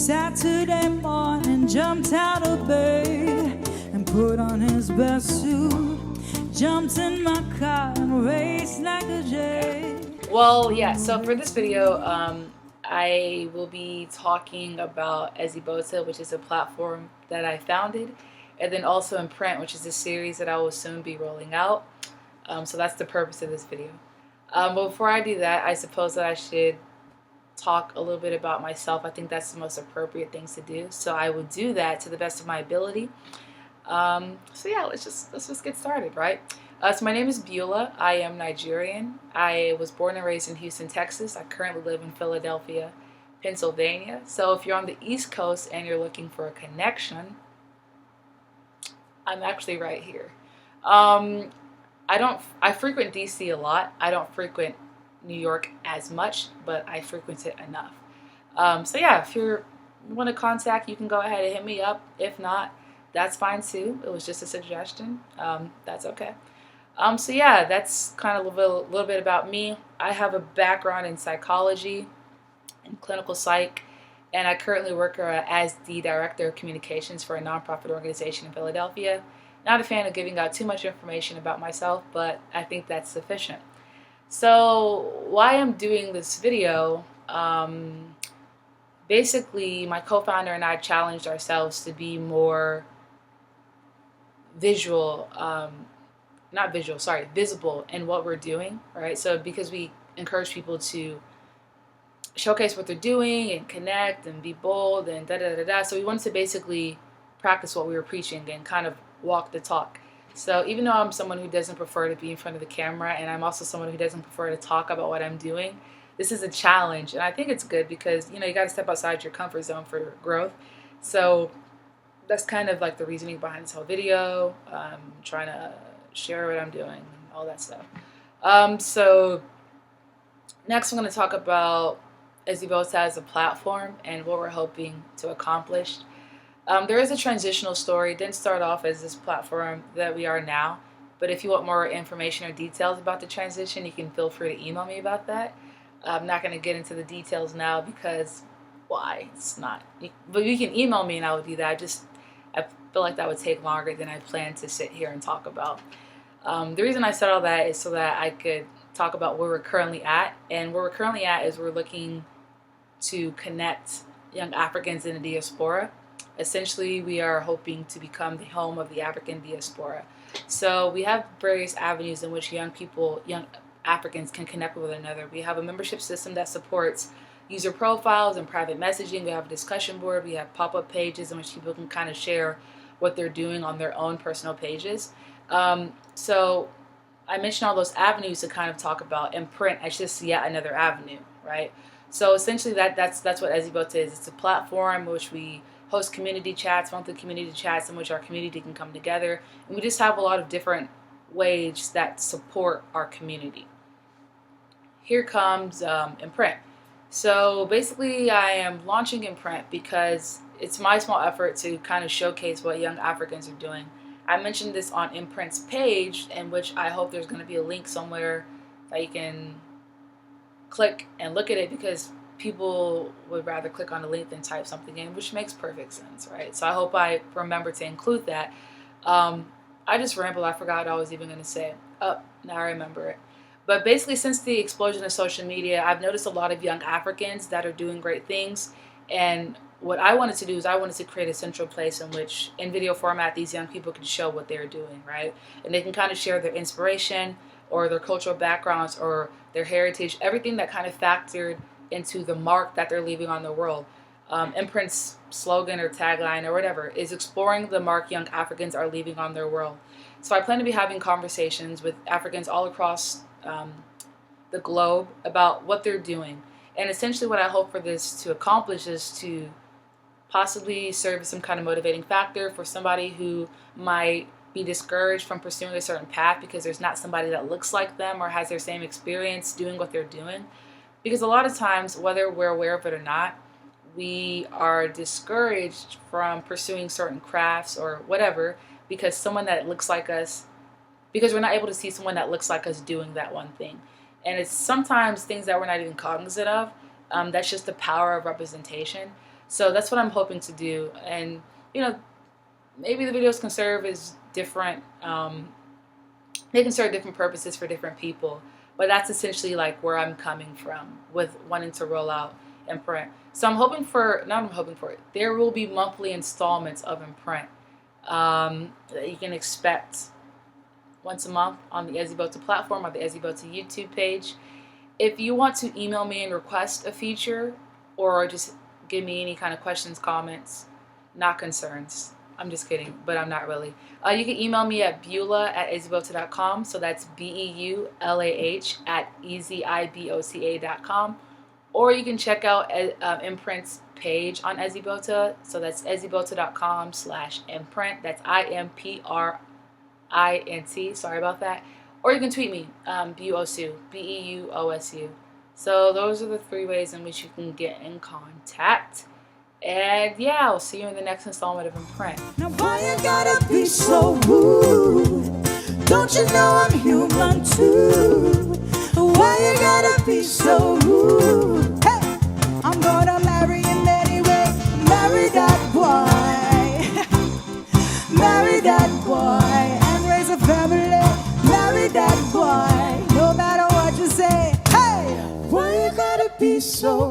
Saturday morning, jumped out of bed and put on his best suit. Jumped in my car and raced like a jay. Well, yeah, so for this video, I will be talking about Beulah, which is a platform that I founded, and then also Imprint, which is a series that I will soon be rolling out. So that's the purpose of this video. But before I do that, I suppose that I should talk a little bit about myself. I think that's the most appropriate things to do. So I will do that to the best of my ability. So yeah, let's just get started, right? So my name is Beulah. I am Nigerian. I was born and raised in Houston, Texas. I currently live in Philadelphia, Pennsylvania. So if you're on the East Coast and you're looking for a connection, I'm actually right here. I frequent DC a lot. I don't frequent New York as much, but I frequent it enough. So yeah, if you want to contact, you can go ahead and hit me up. If not, that's fine too. It was just a suggestion. That's okay. So yeah, that's kind of a little bit about me. I have a background in psychology and clinical psych, and I currently work as the director of communications for a nonprofit organization in Philadelphia. Not a fan of giving out too much information about myself, but I think that's sufficient. So why I'm doing this video, basically my co-founder and I challenged ourselves to be more visible in what we're doing, right? So because we encourage people to showcase what they're doing and connect and be bold and da-da-da-da. So we wanted to basically practice what we were preaching and kind of walk the talk. So even though I'm someone who doesn't prefer to be in front of the camera, and I'm also someone who doesn't prefer to talk about what I'm doing, this is a challenge. And I think it's good because, you got to step outside your comfort zone for growth. So that's kind of like the reasoning behind this whole video. Trying to share what I'm doing, all that stuff. So next I'm going to talk about Beulah as a platform and what we're hoping to accomplish. There is a transitional story. It didn't start off as this platform that we are now, but if you want more information or details about the transition, you can feel free to email me about that. I'm not going to get into the details now because why? It's not. But you can email me and I will do that. I feel like that would take longer than I planned to sit here and talk about. The reason I said all that is so that I could talk about where we're currently at. And where we're currently at is we're looking to connect young Africans in the diaspora. Essentially, we are hoping to become the home of the African diaspora. So we have various avenues in which young Africans can connect with one another. We have a membership system that supports user profiles and private messaging. We have a discussion board. We have pop-up pages in which people can kind of share what they're doing on their own personal pages. So I mentioned all those avenues to kind of talk about Imprint as just yet another avenue, right? So essentially that's what Beulah is. It's a platform which we host community chats, monthly community chats in which our community can come together. And we just have a lot of different ways that support our community. Here comes Imprint. So basically I am launching Imprint because it's my small effort to kind of showcase what young Africans are doing. I mentioned this on Imprint's page, in which I hope there's going to be a link somewhere that you can click and look at it, because people would rather click on a link than type something in, which makes perfect sense, right? So I hope I remember to include that. I just rambled. I forgot what I was even going to say. Oh, now I remember it. But basically, since the explosion of social media, I've noticed a lot of young Africans that are doing great things. And what I wanted to do is I wanted to create a central place in which, in video format, these young people can show what they're doing, right? And they can kind of share their inspiration or their cultural backgrounds or their heritage, everything that kind of factored into the mark that they're leaving on the world. Imprint's slogan or tagline or whatever is exploring the mark young Africans are leaving on their world. So I plan to be having conversations with Africans all across the globe about what they're doing. And essentially what I hope for this to accomplish is to possibly serve as some kind of motivating factor for somebody who might be discouraged from pursuing a certain path because there's not somebody that looks like them or has their same experience doing what they're doing. Because a lot of times, whether we're aware of it or not, we are discouraged from pursuing certain crafts or whatever because someone that looks like us, because we're not able to see someone that looks like us doing that one thing. And it's sometimes things that we're not even cognizant of. That's just the power of representation. So that's what I'm hoping to do. And, you know, maybe the videos can serve as different, they can serve different purposes for different people. But that's essentially like where I'm coming from with wanting to roll out Imprint. So I'm hoping for, not I'm hoping for it, there will be monthly installments of Imprint that you can expect once a month on the Ezzy Beulah platform or the Ezzy Beulah YouTube page. If you want to email me and request a feature or just give me any kind of questions, comments, not concerns. I'm just kidding, but I'm not really. You can email me at Beulah@ezzyboca.com. So that's BEULAH at EZIBOCA.com. Or you can check out Imprint's page on Ezzy Beulah. So that's ezzyboca.com/imprint. That's IMPRINT. Sorry about that. Or you can tweet me, BEUOSU, BEUOSU. So those are the 3 ways in which you can get in contact. And yeah, I'll see you in the next installment of Imprint. Now why you gotta be so rude? Don't you know I'm human too? Why you gotta be so rude? Hey, I'm gonna marry him anyway. Marry that boy. Marry that boy and raise a family. Marry that boy. No matter what you say. Hey, why you gotta be so